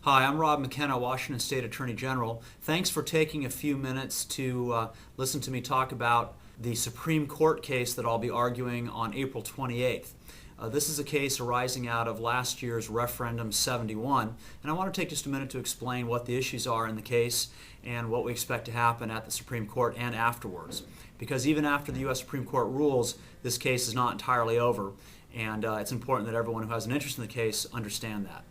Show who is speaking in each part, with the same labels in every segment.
Speaker 1: Hi, I'm Rob McKenna, Washington State Attorney General. Thanks for taking a few minutes to listen to me talk about the Supreme Court case that I'll be arguing on April 28th. This is a case arising out of last year's referendum 71, and I want to take just a minute to explain what the issues are in the case and what we expect to happen at the Supreme Court and afterwards. Because even after the U.S. Supreme Court rules, this case is not entirely over, and it's important that everyone who has an interest in the case understand that.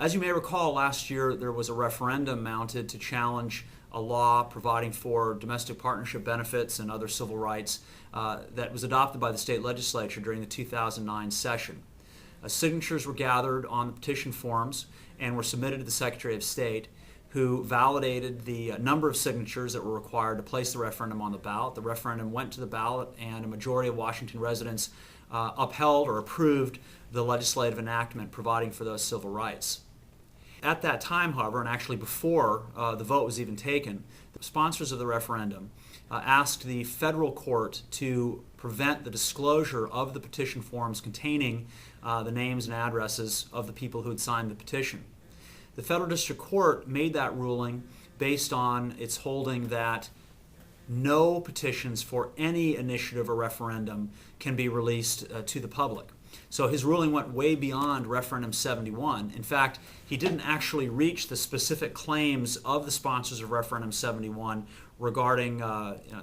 Speaker 1: As you may recall, last year there was a referendum mounted to challenge a law providing for domestic partnership benefits and other civil rights that was adopted by the state legislature during the 2009 session. Signatures were gathered on the petition forms and were submitted to the Secretary of State, who validated the number of signatures that were required to place the referendum on the ballot. The referendum went to the ballot, and a majority of Washington residents upheld or approved the legislative enactment providing for those civil rights. At that time, however, and actually before the vote was even taken, the sponsors of the referendum asked the federal court to prevent the disclosure of the petition forms containing the names and addresses of the people who had signed the petition. The federal district court made that ruling based on its holding that no petitions for any initiative or referendum can be released to the public. So his ruling went way beyond referendum 71. In fact, he didn't actually reach the specific claims of the sponsors of referendum 71 regarding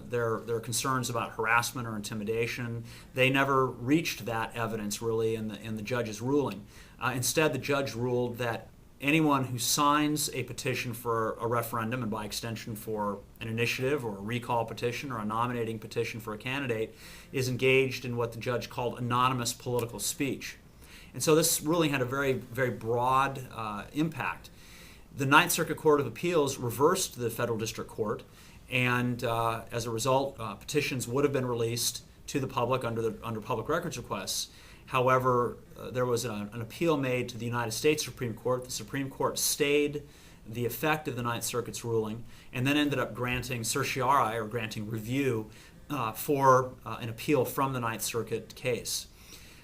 Speaker 1: their concerns about harassment or intimidation. They never reached that evidence really in the judge's ruling. Instead, the judge ruled that anyone who signs a petition for a referendum, and by extension for an initiative or a recall petition or a nominating petition for a candidate, is engaged in what the judge called anonymous political speech. And so this ruling had a very, very broad impact. The Ninth Circuit Court of Appeals reversed the federal district court, and as a result, petitions would have been released to the public under public records requests. However, there was an appeal made to the United States Supreme Court. The Supreme Court stayed the effect of the Ninth Circuit's ruling and then ended up granting certiorari, or granting review, for an appeal from the Ninth Circuit case.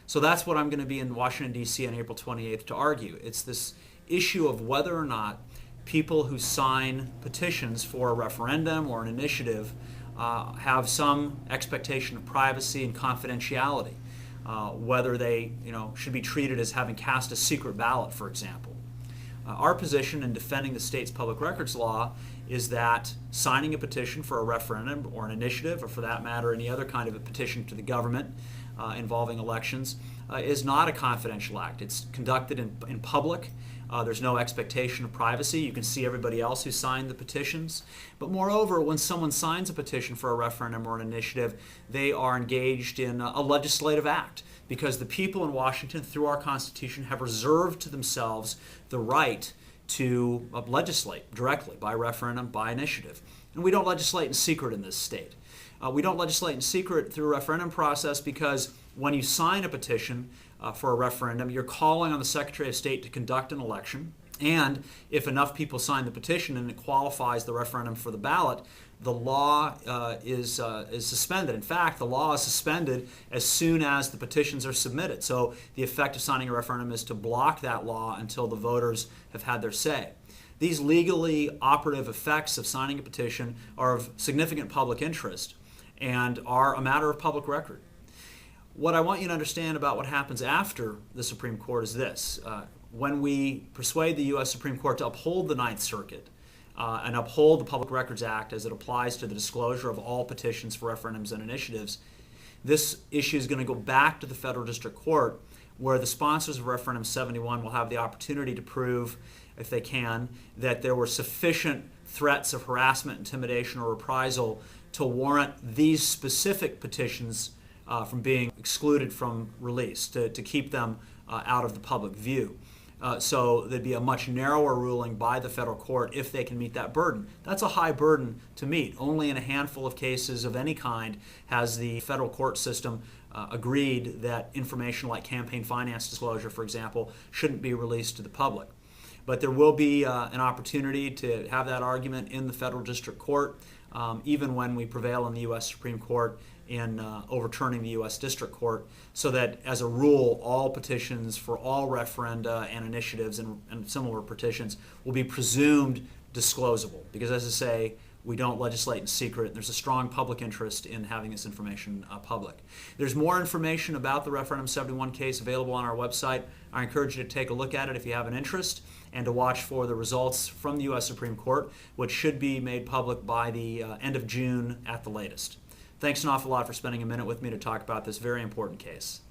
Speaker 1: So that's what I'm going to be in Washington, D.C. on April 28th to argue. It's this issue of whether or not people who sign petitions for a referendum or an initiative have some expectation of privacy and confidentiality. Whether they should be treated as having cast a secret ballot, for example. Our position in defending the state's public records law is that signing a petition for a referendum or an initiative, or for that matter any other kind of a petition to the government involving elections, is not a confidential act. It's conducted in public. There's no expectation of privacy. You can see everybody else who signed the petitions. But moreover, when someone signs a petition for a referendum or an initiative, they are engaged in a legislative act, because the people in Washington, through our Constitution, have reserved to themselves the right to legislate directly by referendum, by initiative. And we don't legislate in secret in this state. We don't legislate in secret through a referendum process because when you sign a petition for a referendum, you're calling on the Secretary of State to conduct an election, and if enough people sign the petition and it qualifies the referendum for the ballot, the law is suspended. In fact, the law is suspended as soon as the petitions are submitted. So the effect of signing a referendum is to block that law until the voters have had their say. These legally operative effects of signing a petition are of significant public interest and are a matter of public record. What I want you to understand about what happens after the Supreme Court is this. When we persuade the U.S. Supreme Court to uphold the Ninth Circuit and uphold the Public Records Act as it applies to the disclosure of all petitions for referendums and initiatives, this issue is going to go back to the federal district court, where the sponsors of referendum 71 will have the opportunity to prove, if they can, that there were sufficient threats of harassment, intimidation, or reprisal to warrant these specific petitions from being excluded from release, to keep them out of the public view. So there'd be a much narrower ruling by the federal court if they can meet that burden. That's a high burden to meet. Only in a handful of cases of any kind has the federal court system agreed that information like campaign finance disclosure, for example, shouldn't be released to the public. But there will be an opportunity to have that argument in the federal district court, even when we prevail in the U.S. Supreme Court in overturning the U.S. District Court, so that as a rule, all petitions for all referenda and initiatives and similar petitions will be presumed disclosable. Because, as I say, we don't legislate in secret. There's a strong public interest in having this information public. There's more information about the Referendum 71 case available on our website. I encourage you to take a look at it if you have an interest, and to watch for the results from the U.S. Supreme Court, which should be made public by the end of June at the latest. Thanks an awful lot for spending a minute with me to talk about this very important case.